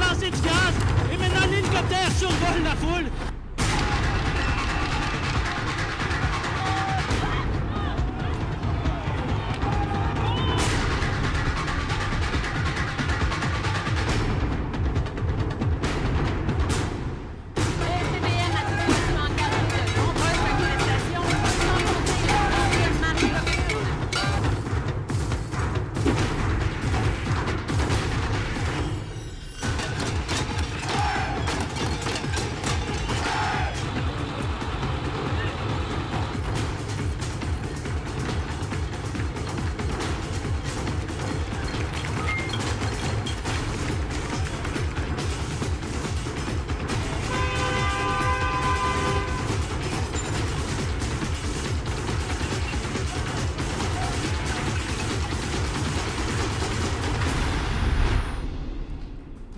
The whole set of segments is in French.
lancé du gaz et maintenant l'hélicoptère survole la foule.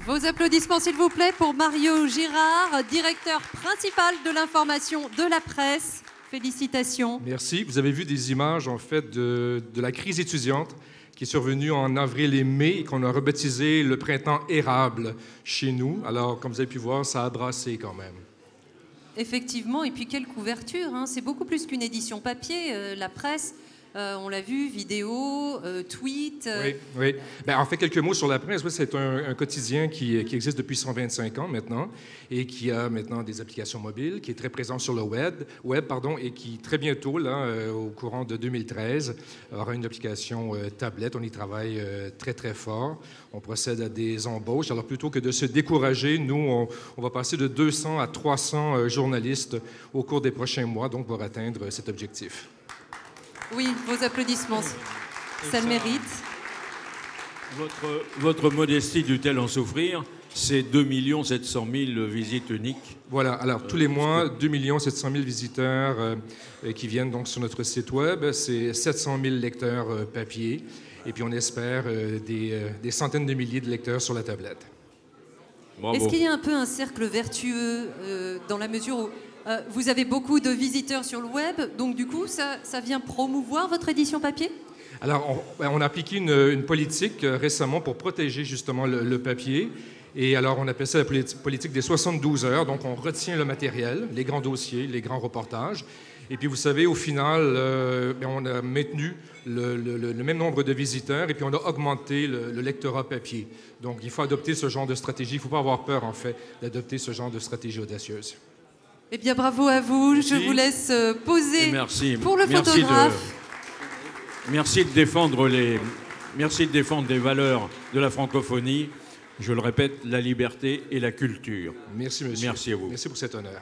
Vos applaudissements, s'il vous plaît, pour Mario Girard, directeur principal de l'information de la presse. Félicitations. Merci. Vous avez vu des images, en fait, de la crise étudiante qui est survenue en avril et mai et qu'on a rebaptisé le printemps érable chez nous. Alors, comme vous avez pu voir, ça a brassé quand même. Effectivement, et puis quelle couverture, hein. C'est beaucoup plus qu'une édition papier, la presse. On l'a vu, vidéo, tweet. Oui, oui. Bien, en fait, quelques mots sur la presse. Oui, c'est un quotidien qui existe depuis 125 ans maintenant et qui a maintenant des applications mobiles, qui est très présent sur le web et qui, très bientôt, là, au courant de 2013, aura une application tablette. On y travaille très, très fort. On procède à des embauches. Alors, plutôt que de se décourager, nous, on va passer de 200 à 300 journalistes au cours des prochains mois, donc, pour atteindre cet objectif. Oui, vos applaudissements, ça le mérite. Votre modestie dut-elle en souffrir? C'est 2 700 000 visites uniques. Voilà, alors tous les mois, 2 700 000 visiteurs qui viennent donc sur notre site web. C'est 700 000 lecteurs papier. Et puis on espère des centaines de milliers de lecteurs sur la tablette. Est-ce qu'il y a un peu un cercle vertueux dans la mesure où vous avez beaucoup de visiteurs sur le web, donc du coup, ça vient promouvoir votre édition papier? Alors, on a appliqué une politique récemment pour protéger justement le papier. Et alors, on appelle ça la politique des 72 heures. Donc, on retient le matériel, les grands dossiers, les grands reportages. Et puis, vous savez, au final, on a maintenu le même nombre de visiteurs et puis on a augmenté le lectorat papier. Donc, il faut adopter ce genre de stratégie. Il ne faut pas avoir peur, en fait, d'adopter ce genre de stratégie audacieuse. Eh bien, bravo à vous. Merci. Je vous laisse poser pour le photographe. Merci de défendre les valeurs de la francophonie. Je le répète, la liberté et la culture. Merci, monsieur. Merci à vous. Merci pour cet honneur.